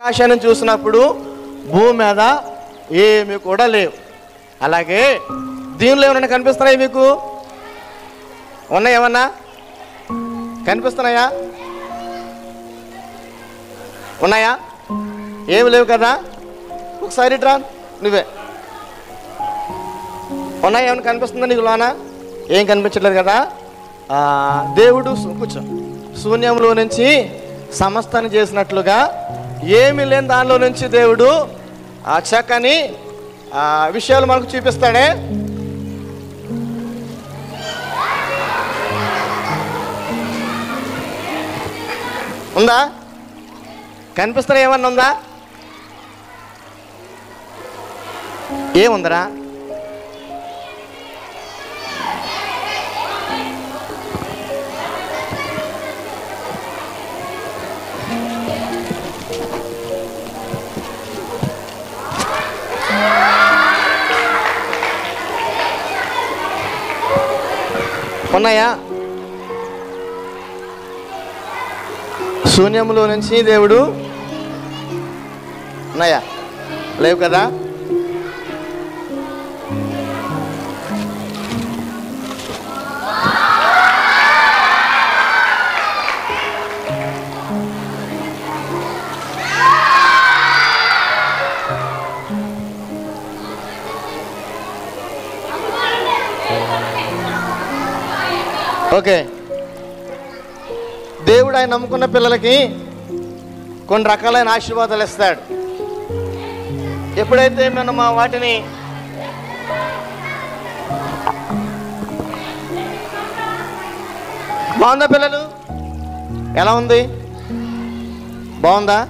ఆకాశాన్ని చూసినప్పుడు భూమి మీద ఏమి కూడా లేవు. అలాగే దీనిలో ఏమన్నా కనిపిస్తున్నాయి మీకు? ఉన్నాయి? ఏమన్నా కనిపిస్తున్నాయా? ఉన్నాయా? ఏమి లేవు కదా. ఒకసారి రా, నువ్వే ఉన్నాయి. ఏమైనా కనిపిస్తుందా నీకు లోన? ఏం కనిపించట్లేదు కదా. దేవుడు కూర్చో శూన్యంలో నుంచి సమస్తాన్ని చేసినట్లుగా ఏమి లేని దానిలో నుంచి దేవుడు చక్కని విషయాలు మనకు చూపిస్తాడే. ఉందా? కనిపిస్తున్నా? ఏమన్నా ఉందా? ఏముందరా? ఉన్నాయా? శూన్యంలో నుంచి దేవుడు ఉన్నాయా? లేవు కదా. ఓకే, దేవుడు ఆయన నమ్ముకున్న పిల్లలకి కొన్ని రకాలైన ఆశీర్వాదాలు ఇస్తాడు. ఎప్పుడైతే మనం వాటిని బాగుందా పిల్లలు? ఎలా ఉంది? బాగుందా?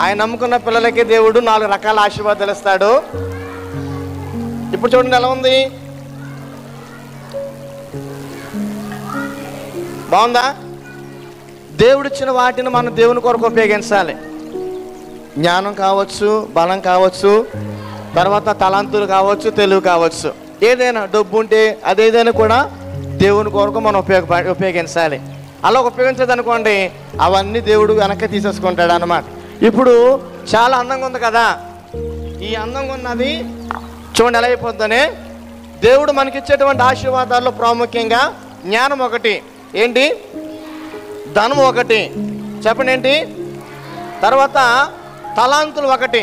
ఆయన నమ్ముకున్న పిల్లలకి దేవుడు 4 రకాల ఆశీర్వాదాలు ఇస్తాడు. ఇప్పుడు చూడండి ఎలా ఉంది? బాగుందా? దేవుడిచ్చిన వాటిని మనం దేవుని కొరకు ఉపయోగించాలి. జ్ఞానం కావచ్చు, బలం కావచ్చు, తర్వాత తలాంతులు కావచ్చు, తెలివి కావచ్చు, ఏదైనా డబ్బు ఉంటే అదేదైనా కూడా దేవుని కొరకు మనం ఉపయోగించాలి. అలా ఉపయోగించదనుకోండి అవన్నీ దేవుడు వెనక్కి తీసేసుకుంటాడు అన్నమాట. ఇప్పుడు చాలా అందంగా ఉంది కదా. ఈ అందంగా ఉన్నది చూడండి ఎలా అయిపోతుందని. దేవుడు మనకిచ్చేటువంటి ఆశీర్వాదాల్లో ప్రాముఖ్యంగా జ్ఞానం ఒకటి. ఏంటి? ధనం ఒకటి. చెప్పండి ఏంటి? తర్వాత తలాంతులు ఒకటి.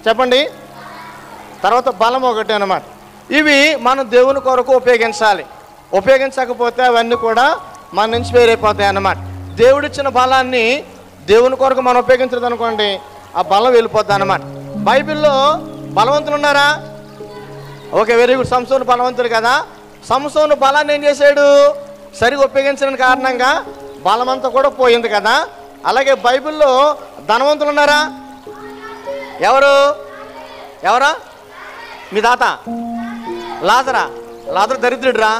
చెప్పండి. తర్వాత బలం ఒకటి అన్నమాట. ఇవి మనం దేవుని కొరకు ఉపయోగించాలి. ఉపయోగించకపోతే అవన్నీ కూడా మన నుంచి వేరైపోతాయి అన్నమాట. దేవుడిచ్చిన బలాన్ని దేవుని కొరకు మనం ఉపయోగించదు అనుకోండి ఆ బలం వెళ్ళిపోద్ది అన్నమాట. బైబిల్లో బలవంతులు ఉన్నారా? Okay, very good. సంసోను బలవంతుడు కదా. సంసోను బలాన్ని ఏం చేశాడు? సరిగా ఉపయోగించిన కారణంగా బలమంతా కూడా పోయింది కదా. అలాగే బైబిల్లో ధనవంతులు ఉన్నారా? ఎవరా? మీ తాత లాజరా? లాజరు దరిద్రుడురా.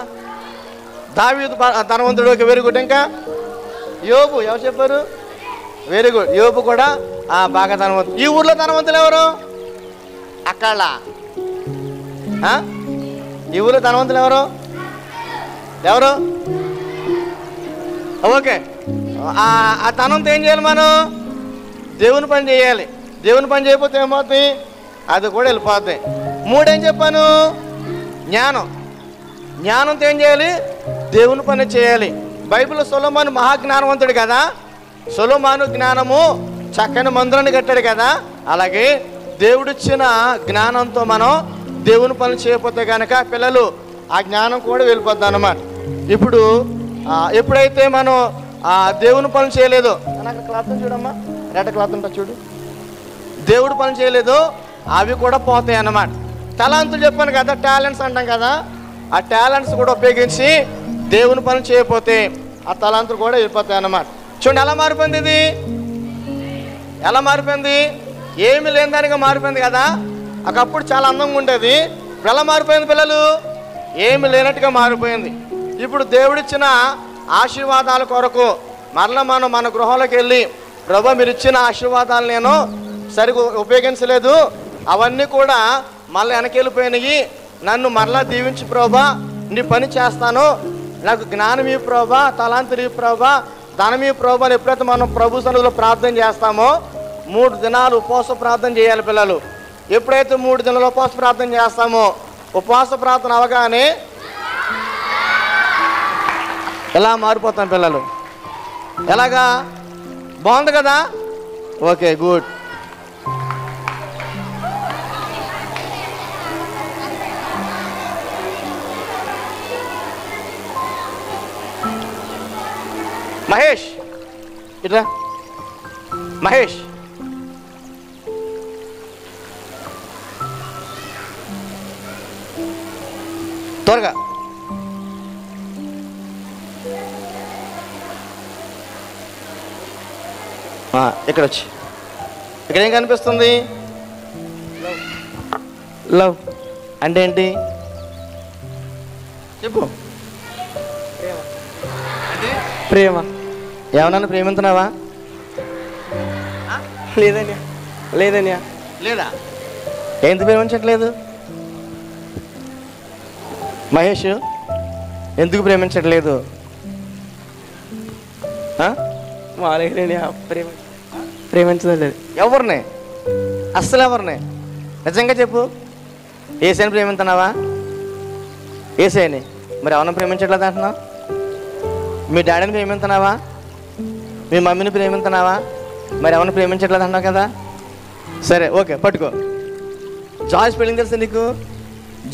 దావీదు ధనవంతుడు. Okay, very good. ఇంకా యోబు ఎవరు చెప్పారు? Very good. యోబు కూడా బాగా ధనవంతుడు. ఈ ఊర్లో ధనవంతులు ఎవరు? అక్కడ ఈ ఊర్లో ధనవంతులు ఎవరు? ఓకే, ఆ ధనంతో ఏం చేయాలి? మనం దేవుని పని చేయాలి. దేవుని పని చేయకపోతే ఏమవుతుంది? అది కూడా వెళ్ళిపోద్ది. 3 ఏం చెప్పాను? జ్ఞానంతో ఏం చేయాలి? దేవుని పని చేయాలి. బైబిల్లో సొలొమోను మహాజ్ఞానవంతుడు కదా. సొలొమోను జ్ఞానము చక్కని మందిరాన్ని కట్టాడు కదా. అలాగే దేవుడిచ్చిన జ్ఞానంతో మనం దేవుని పని చేయకపోతే కనుక పిల్లలు ఆ జ్ఞానం కూడా వెళ్ళిపోద్ది అన్నమాట. ఇప్పుడు ఎప్పుడైతే మనం దేవుని పని చేయలేదో, నాకు క్లాత్ చూడమ్మా, రెడ్ క్లాత్ ఉంటా చూడు, దేవుడు పని చేయలేదో అవి కూడా పోతాయి అన్నమాట. తలాంతులు చెప్పాను కదా, టాలెంట్స్ అంటాం కదా. ఆ టాలెంట్స్ కూడా ఉపయోగించి దేవుని పని చేయకపోతే ఆ తలాంతులు కూడా వెళ్ళిపోతాయి అన్నమాట. చూడండి ఎలా మారిపోయింది ఇది. ఎలా మారిపోయింది? ఏమి లేని దానిగా మారిపోయింది కదా. ఒకప్పుడు చాలా అందంగా ఉండేది. ఎలా మారిపోయింది పిల్లలు? ఏమి లేనట్టుగా మారిపోయింది. ఇప్పుడు దేవుడిచ్చిన ఆశీర్వాదాల కొరకు మరలా మనం మన గృహంలోకి వెళ్ళి ప్రభు మీరు ఇచ్చిన ఆశీర్వాదాలు నేను సరిగా ఉపయోగించలేదు, అవన్నీ కూడా మళ్ళీ వెనకెళ్ళిపోయినాయి, నన్ను మరలా దీవించు ప్రభా, నీ పని చేస్తాను, నాకు జ్ఞానం ఈ ప్రభా, తలాంతులు ఈ ప్రభా, ధనమీ ప్రభు అని ఎప్పుడైతే మనం ప్రభు సన్నిధిలో ప్రార్థన చేస్తామో 3 దినాలు ఉపవాస ప్రార్థన చేయాలి పిల్లలు. ఎప్పుడైతే 3 దినాలు ఉపవాస ప్రార్థన చేస్తామో ఉపవాస ప్రార్థన అవగానే ఎలా మారిపోతాం పిల్లలు? ఎలాగా? బాగుంది కదా? Okay, good. మహేష్ ఇట్లా, మహేష్ త్వరగా. ఇక్కడ వచ్చి, ఇక్కడ ఏం కనిపిస్తుంది? లవ్ అంటే ఏంటి చెప్పు. ప్రేమ. ఏమన్నా ప్రేమిస్తున్నావా? లేదన్యా, లేదన్యా. లేదా? ఎందుకు ప్రేమించట్లేదు మహేష్? ఎందుకు ప్రేమించట్లేదు? మాలేదన్యా, ప్రేమించలేదు. ఎవరిని? అస్సలు ఎవరిని? నిజంగా చెప్పు. ఏసైని ప్రేమిస్తున్నావా? ఏసైని. మరి ఎవరిని ప్రేమించట్లేదు అంటున్నావు? మీ డాడీని ప్రేమిస్తున్నావా? మీ మమ్మీని ప్రేమిస్తున్నావా? మరి ఎవరిని ప్రేమించట్లేదు అన్నావు కదా. సరే, ఓకే, పట్టుకో. జాయ్ స్పెల్లింగ్ తెలుసా నీకు?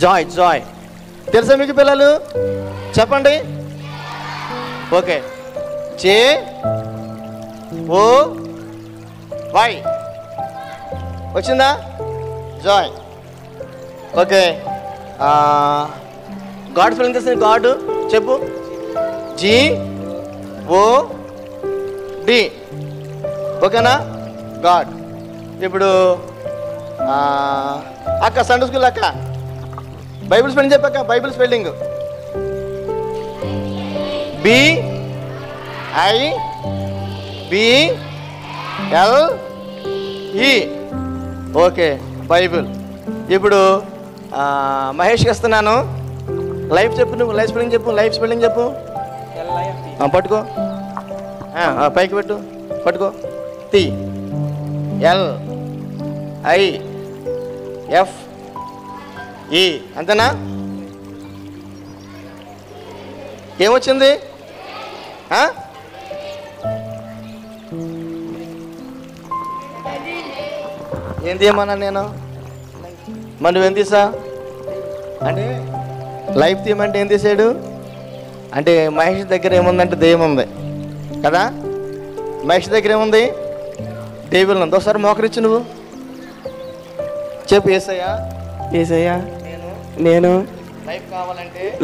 జాయ్, జాయ్ తెలుసా మీకు పిల్లలు? చెప్పండి. ఓకే, JOY వచ్చిందా? జాయ్. ఓకే, గాడ్ స్పెల్లింగ్ తెలుసా? గాడ్ చెప్పు. GOD. ఓకేనా? గాడ్. ఇప్పుడు అక్క సండే స్కూల్ అక్క బైబిల్ స్పెల్లింగ్ చెప్పాక. Bible spelling BIBLE. Okay, Bible. ఇప్పుడు మహేష్కి ఇస్తున్నాను. లైఫ్ చెప్పు. నువ్వు లైఫ్ స్పెల్లింగ్ చెప్పు. లైఫ్ స్పెల్లింగ్ చెప్పు. పట్టుకో, పైకి పెట్టు. పట్టుకో. TLIFE. అంతేనా? ఏమొచ్చింది? ఏం తీయమన్నా నేను? మరి నువ్వేం తీసా అంటే? లైఫ్ తీయమంటే ఏం తీసాడు అంటే? మహేష్ దగ్గర ఏముందంటే దెయ్యం ఉంది కదా. మహేష్ దగ్గర ఏముంది? దేవుళ్ళు ఉంది. ఒకసారి మోకరిచ్చు నువ్వు చెప్పు. ఏసయ్యా, ఏసయ్యా, నేను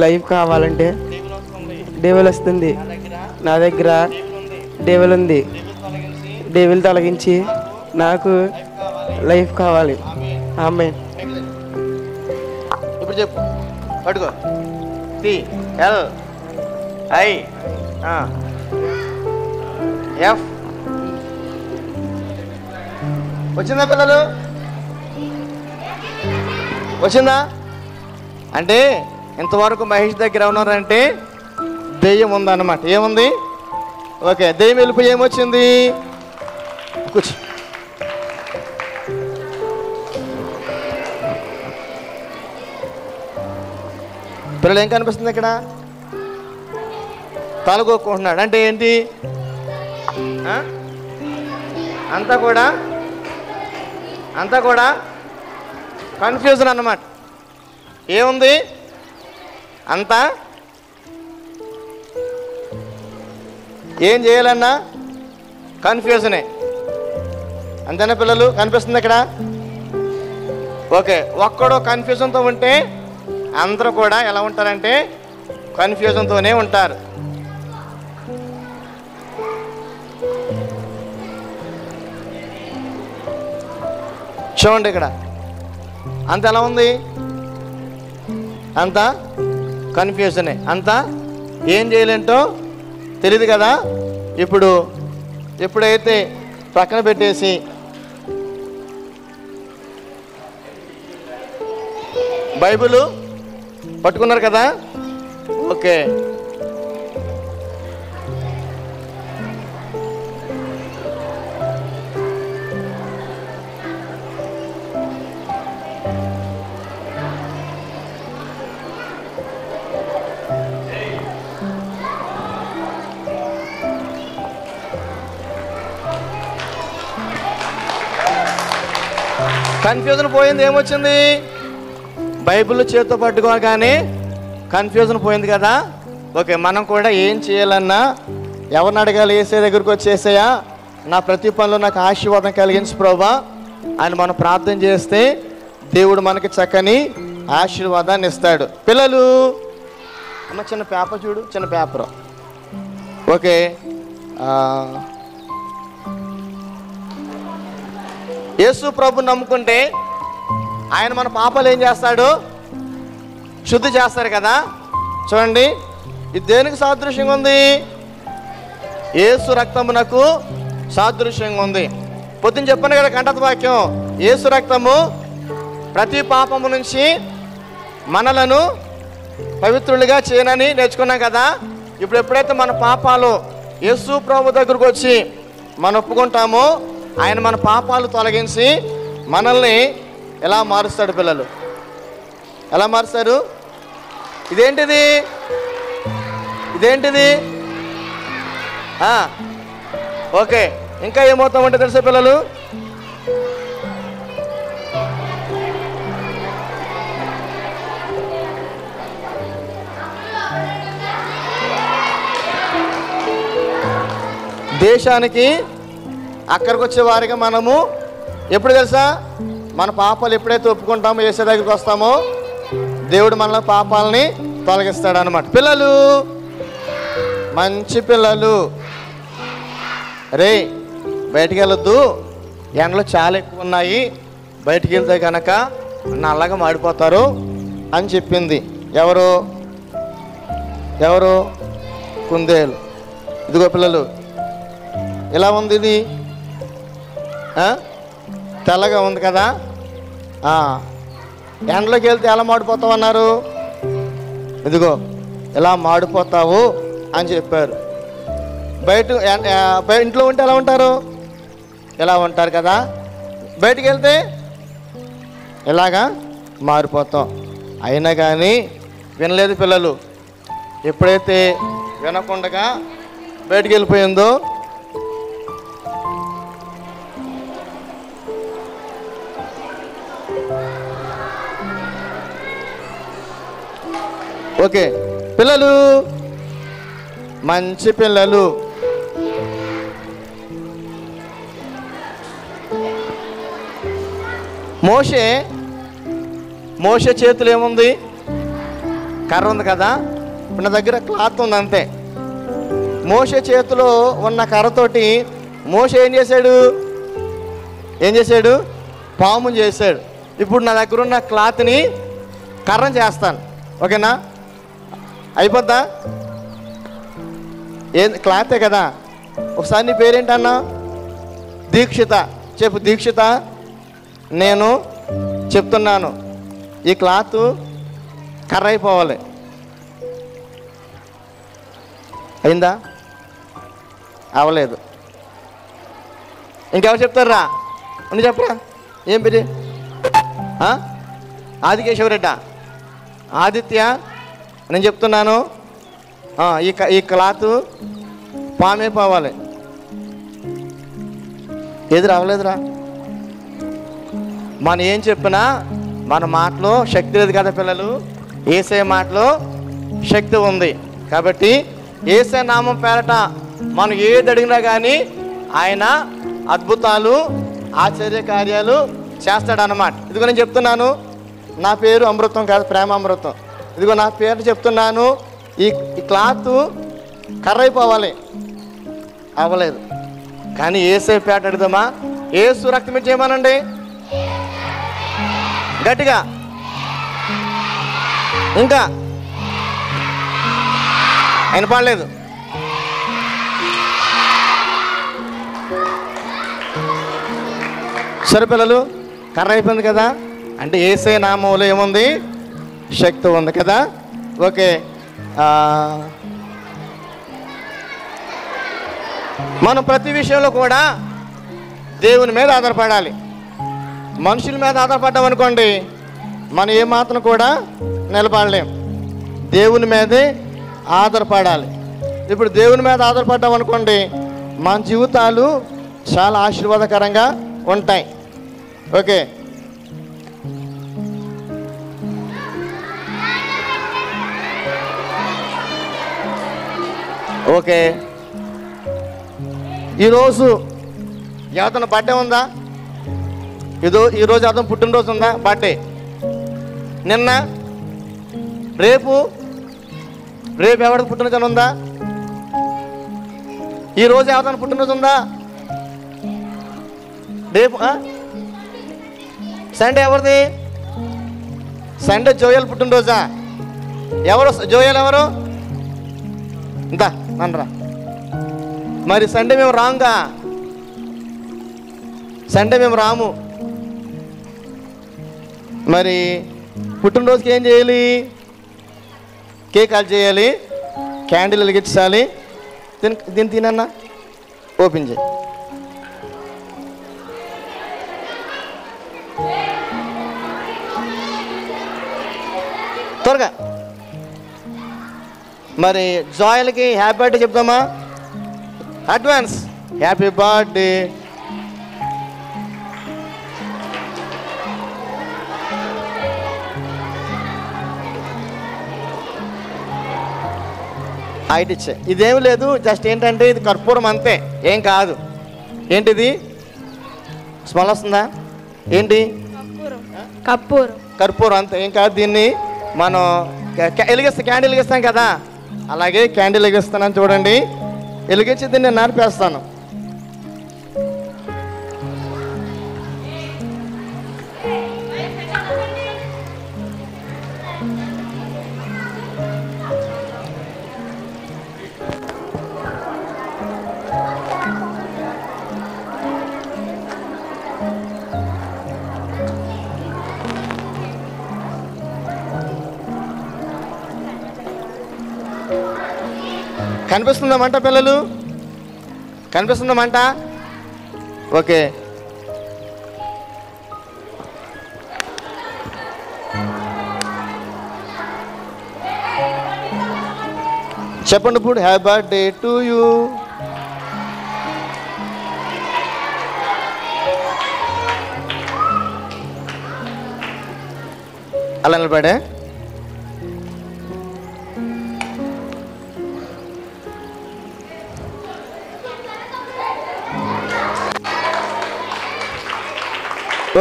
లైఫ్ కావాలంటే దేవులు వస్తుంది. నా దగ్గర దేవులు ఉంది. దేవులు తొలగించి నాకు లైఫ్ కావాలి. ఆమేన్. ఇప్పుడు చెప్పు. పట్టుకో. TLIFE. వచ్చిందా పిల్లలు? వచ్చిందా? అంటే ఇంతవరకు మహేష్ దగ్గర ఉన్నారంటే దెయ్యం ఉందన్నమాట. ఏముంది? ఓకే, దెయ్యం వెళ్ళిపోయి ఏమొచ్చింది? కూర్చో. పిల్లలు ఏం కనిపిస్తుంది ఇక్కడ? తలగొక్కుంటున్నాడు అంటే ఏంటి? అంతా కూడా కన్ఫ్యూజన్ అన్నమాట. ఏముంది? అంతా ఏం చేయాలన్నా కన్ఫ్యూజనే. అంతేనా పిల్లలు? కనిపిస్తుంది ఇక్కడ? ఓకే, ఒక్కడో కన్ఫ్యూజన్తో ఉంటే అందరూ కూడా ఎలా ఉంటారంటే కన్ఫ్యూజన్తోనే ఉంటారు. చూడండి ఇక్కడ అంత ఎలా ఉంది? అంతా కన్ఫ్యూజనే. అంతా ఏం చేయలేంటో తెలియదు కదా. ఎప్పుడైతే పక్కన పెట్టేసి బైబిల్ పట్టుకున్నారు కదా. ఓకే, కన్ఫ్యూజన్ పోయింది. ఏమొచ్చింది? బైబిల్ చేతితో పట్టుకోగానే కన్ఫ్యూజన్ పోయింది కదా. ఓకే, మనం కూడా ఏం చేయాలన్నా ఎవరిని అడగాలి? యేసయ్య దగ్గరికి వచ్చేసయ్యా, నా ప్రతి పనిలో నాకు ఆశీర్వాదం కలిగించు ప్రభువా అని మనం ప్రార్థన చేస్తే దేవుడు మనకి చక్కని ఆశీర్వాదాన్ని ఇస్తాడు. పిల్లలు, అమ్మ చిన్న పేపర్ చూడు, చిన్న పేపర్. ఓకే, యేసు ప్రభు నమ్ముకుంటే ఆయన మన పాపాలు ఏం చేస్తాడు? శుద్ధి చేస్తారు కదా. చూడండి, ఇది దేనికి సాదృశ్యంగా ఉంది? యేసు రక్తమునకు సాదృశ్యంగా ఉంది. పొద్దున్న చెప్పాను కదా కంఠత వాక్యం, యేసు రక్తము ప్రతి పాపము నుంచి మనలను పవిత్రులుగా చేయనని నేర్చుకున్నాం కదా. ఇప్పుడు ఎప్పుడైతే మన పాపాలు యేసు ప్రభు దగ్గరకు వచ్చి మనం ఒప్పుకుంటామో ఆయన మన పాపాలు తొలగించి మనల్ని ఎలా మారుస్తాడు? పిల్లలు, ఎలా మారుస్తారు? ఇదేంటిది? ఇదేంటిది? ఓకే, ఇంకా ఏమవుతామంటే తెలుసా పిల్లలు? దేశానికి అక్కడికి వచ్చే వారిగా మనము ఎప్పుడు తెలుసా? మన పాపాలు ఎప్పుడైతే ఒప్పుకుంటామో, యేసయ్య దగ్గరికి వస్తామో దేవుడు మన పాపాలని తొలగిస్తాడు అన్నమాట. పిల్లలు, మంచి పిల్లలు, రే బయటికి వెళ్ళొద్దు, ఎండలు చాలా ఎక్కువ ఉన్నాయి, బయటికి వెళ్తే కనుక నల్లగా మాడిపోతారు అని చెప్పింది. ఎవరు? కుందేలు. ఇదిగో పిల్లలు, ఎలా ఉంది? ఇది తెల్లగా ఉంది కదా. ఎండలోకి వెళ్తే ఎలా మాడిపోతావు అన్నారు? ఇదిగో ఎలా మాడిపోతావు అని చెప్పారు. ఇంట్లో ఉంటే ఎలా ఉంటారు? ఎలా ఉంటారు కదా. బయటికి వెళ్తే ఎలాగా మారిపోతాం. అయినా కానీ వినలేదు పిల్లలు. ఎప్పుడైతే వినకుండా బయటికి వెళ్ళిపోయిందో ఓకే, పిల్లలు, మంచి పిల్లలు, మోషే చేతులు ఏముంది? కర్ర ఉంది కదా. ఇప్పుడు నా దగ్గర క్లాత్ ఉంది అంతే. మోషే చేతిలో ఉన్న కర్రతోటి మోషే ఏం చేశాడు? పాముని చేశాడు. ఇప్పుడు నా దగ్గర ఉన్న క్లాత్ని కర్రను చేస్తాను. ఓకేనా? అయిపోద్దా? క్లాతే కదా. ఒకసారి నీ పేరేంటన్నా? దీక్షిత. చెప్పు, దీక్షిత, నేను చెప్తున్నాను, ఈ క్లాత్ కర్ర అయిపోవాలి. అయిందా? అవలేదు. ఇంకెవరు చెప్తారా? అని చెప్పరా? ఏం పేరు? ఆదికేశవరెడ్డా? ఆదిత్య, నేను చెప్తున్నాను, ఈ క్లాత్ పామైపోవాలి. ఏది రావలేదురా? మనం ఏం చెప్పినా మన మాటలో శక్తి లేదు కదా పిల్లలు. యేసయ్య మాటలో శక్తి ఉంది. కాబట్టి యేసయ్య నామం పేరట మనం ఏది అడిగినా కానీ ఆయన అద్భుతాలు, ఆశ్చర్య కార్యాలు చేస్తాడన్నమాట. ఇదిగో నేను చెప్తున్నాను, నా పేరు అమృతం కాదు, ప్రేమామృతం. ఇదిగో నా పేరు చెప్తున్నాను, ఈ క్లాత్ కర్ర అయిపోవాలి. అవ్వలేదు. కానీ యేసయ్య పేట అడుగుదామా? యేసు రక్తం ఇచ్చేయమనండి గట్టిగా. ఇంకా ఆయన పడలేదు. సరే పిల్లలు, కర్ర అయిపోయింది కదా. అంటే యేసయ్య నామంలో ఏముంది? శక్తి ఉంది కదా. ఓకే, మనం ప్రతి విషయంలో కూడా దేవుని మీద ఆధారపడాలి. మనుషుల మీద ఆధారపడ్డాం అనుకోండి, మనం ఏమాత్రం కూడా నిలబడలేం. దేవుని మీదే ఆధారపడాలి. ఇప్పుడు దేవుని మీద ఆధారపడ్డాం అనుకోండి, మన జీవితాలు చాలా ఆశీర్వాదకరంగా ఉంటాయి. ఓకే, ఓకే, ఈరోజు ఎవరితో బర్త్డే ఉందా? ఈరోజు అతను పుట్టినరోజు ఉందా? బర్త్డే నిన్న, రేపు ఎవరికి పుట్టినరోజు ఉందా? ఈరోజు ఎవరితో పుట్టినరోజు ఉందా? రేపు సండే ఎవరిది? సండే జోయల్ పుట్టినరోజా? ఎవరు జోయల్? ఎవరు? ఇందా నన్నరా. మరి సండే మేము రాంగా, సండే మేము రాము. మరి పుట్టినరోజుకి ఏం చేయాలి? కేక్ కట్ చేయాలి, క్యాండిల్ వెలిగించాలి. దీన్ని తినన్నా, ఓపెన్ చేయి. త్వరగా. మరి జాయల్కి హ్యాపీ బర్త్డే చెప్తామా? Advance happy birthday. హైట్ ఇచ్చే. ఇదేం లేదు, జస్ట్ ఏంటంటే ఇది కర్పూరం అంతే, ఏం కాదు. ఏంటిది? స్మెల్ వస్తుందా? ఏంటి? కర్పూరం అంతే, ఏం కాదు. దీన్ని మనం క్యాండిల్ వెలిగిస్తాం కదా, అలాగే క్యాండిల్ వెలిగిస్తానని చూడండి. వెలిగించి దీన్ని నేను నడిపేస్తాను. కనిపిస్తుందమంట పిల్లలు? కనిపిస్తుందమంట? ఓకే. చెప్పండి ఇప్పుడు, హ్యాపీ బర్త్డే టు యూ. అలా నిలబడే.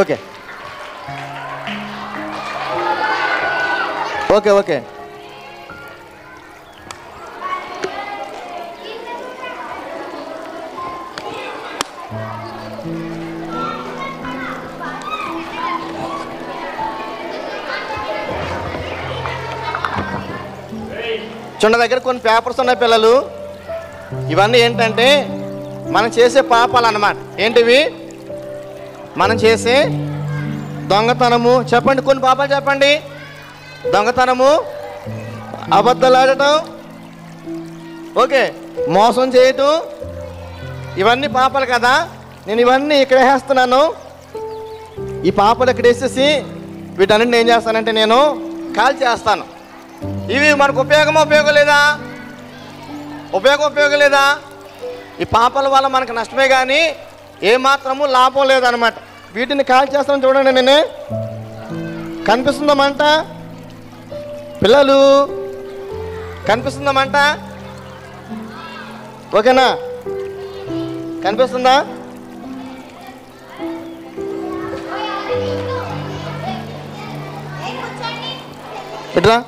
Okay okay okay. చుండ దగ్గర కొన్ని పేపర్స్ ఉన్నాయి పిల్లలు. ఇవన్నీ ఏంటంటే మనం చేసే పాపాలు అన్నమాట. ఏంటివి? మనం చేసే దొంగతనము. చెప్పండి కొన్ని పాపాలు చెప్పండి. దొంగతనము, అబద్ధాలు ఆడటం, ఓకే, మోసం చేయటం, ఇవన్నీ పాపాలు కదా. నేను ఇవన్నీ ఇక్కడ వేస్తున్నాను. ఈ పాపాలు ఇక్కడ వేసేసి వీటన్నిటిని ఏం చేస్తానంటే నేను కాల్ చేస్తాను. ఇవి మనకు ఉపయోగం లేదా? ఉపయోగం లేదా? ఈ పాపాల వల్ల మనకు నష్టమే కానీ ఏమాత్రము లాభం లేదనమాట. వీటిని కాల్ చేస్తాను చూడండి. నేనే కనిపిస్తుందమంట పిల్లలు? కనిపిస్తుందమంట? ఓకేనా? కనిపిస్తుందా? ఇట్లా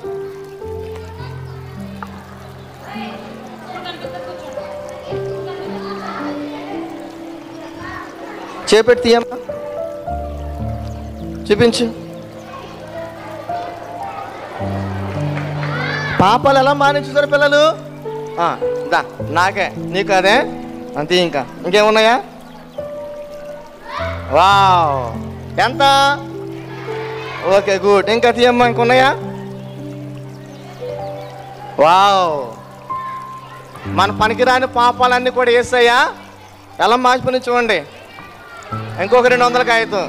చేపెట్టి తీయమ్మా, చూపించు. పాపాలు ఎలా మానించుతారు పిల్లలు? దా నాకే నీకు అదే అంతే. ఇంకేమున్నాయా? వావ్, ఎంత? Okay good. ఇంకా తీయమ్మా, ఇంకున్నాయా? వావ్, మన పనికిరాని పాపాలన్నీ కూడా వేస్తాయా? ఎలా మార్చిపోయి చూడండి. ఇంకొక 200 కాగితం.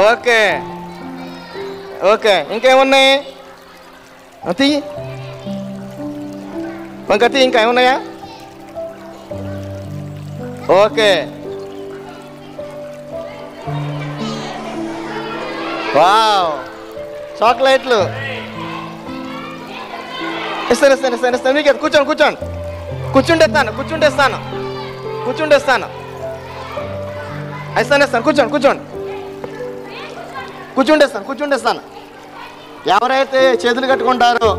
Okay okay. ఇంకేమున్నాయి? తీ ఇంకా తీ. ఇంకా ఏమున్నాయా? ఓకే. వావ్, చాక్లెట్లు. ఇస్తాను మీకు కూర్చోండి కూర్చుంటేస్తాను ఇస్తాను కూర్చుంటేస్తాను. ఎవరైతే చేతులు కట్టుకుంటారో,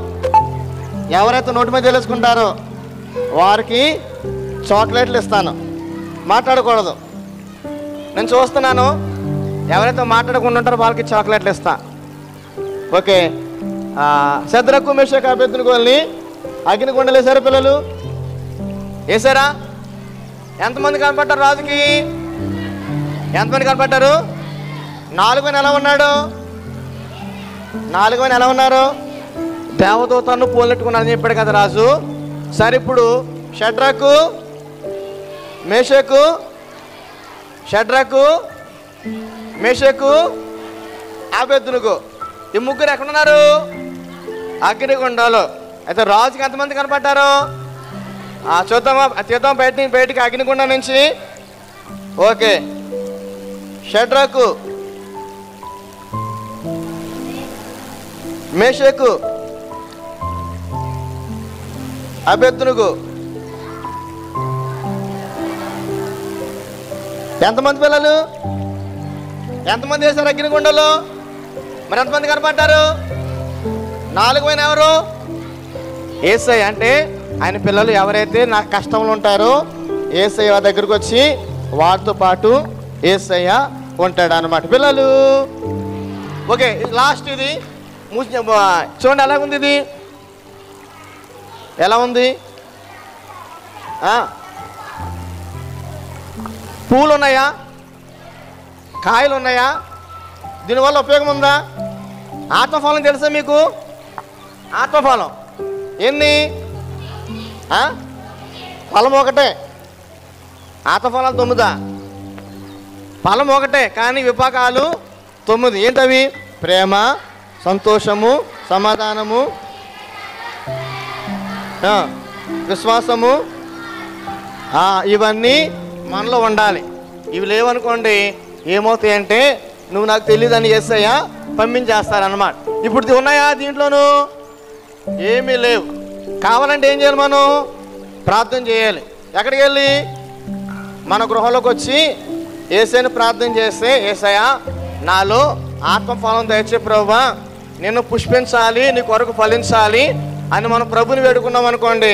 ఎవరైతే నోటి మీద తెలుసుకుంటారో వారికి చాక్లెట్లు ఇస్తాను. మాట్లాడకూడదు. నేను చూస్తున్నాను, ఎవరైతే మాట్లాడకుండా ఉంటారో వాళ్ళకి చాక్లెట్లు ఇస్తా. ఓకే. శద్రకు మేషకు అబేద్నెగోల్ని అగ్నిగుండలు వేశారు పిల్లలు. వేసారా? ఎంతమంది కనపడ్డారు రాజుకి? ఎంతమంది కనపడ్డారు? 4 ఎలా ఉన్నాడు? 4 ఎలా ఉన్నారు? దేవదూతను పోలెట్టుకున్నారని చెప్పాడు కదా రాజు. సరే, ఇప్పుడు షడ్రకు మేషకు అబేద్నెగో ఈ ముగ్గురు ఎక్కడున్నారు? అగ్నిగుండాలు. అయితే రాజుకి ఎంతమంది కనపడ్డారు? చూద్దాం బయటికి అగ్నిగుండం నుంచి. ఓకే. షడ్రకు మేషకు అబేద్నెగో ఎంతమంది పిల్లలు? ఎంతమంది వేశారు అగ్నిగుండంలో? మరి ఎంతమంది కనపడ్డారు? 4 ఎవరు? యేసయ్య. అంటే ఆయన పిల్లలు ఎవరైతే నాకు కష్టంలో ఉంటారో యేసయ్య దగ్గరకు వచ్చి వారితో పాటు యేసయ్య ఉంటాడు అన్నమాట పిల్లలు. ఓకే. లాస్ట్ ఇది చూడండి ఎలా ఉంది. ఇది ఎలా ఉంది? పూలు ఉన్నాయా? కాయలు ఉన్నాయా? దీనివల్ల ఉపయోగం ఉందా? ఆత్మఫలం తెలుసా మీకు? ఆత్మఫలం ఎన్ని? ఫలం ఒకటే. ఆత్మఫలాలు 9. ఫలం ఒకటే కానీ విపాకాలు 9. ఏంటవి? ప్రేమ, సంతోషము, సమాధానము, విశ్వాసము. ఇవన్నీ మనలో ఉండాలి. ఇవి లేవనుకోండి ఏమవుతాయంటే నువ్వు నాకు తెలియదని యేసయ్య పంపించేస్తారన్నమాట. ఇప్పుడు ఉన్నాయా దీంట్లోనూ? ఏమీ లేవు. కావాలంటే ఏం చేయాలి? మనం ప్రార్థన చేయాలి. ఎక్కడికి వెళ్ళి? మన గృహంలోకి వచ్చి యేసయ్యని ప్రార్థన చేస్తే, యేసయ్య నాలో ఆత్మఫలం దయచే ప్రభువా, నిన్ను పుష్పించాలి, నీ కొరకు ఫలించాలి అని మనం ప్రభుని వేడుకున్నాం అనుకోండి,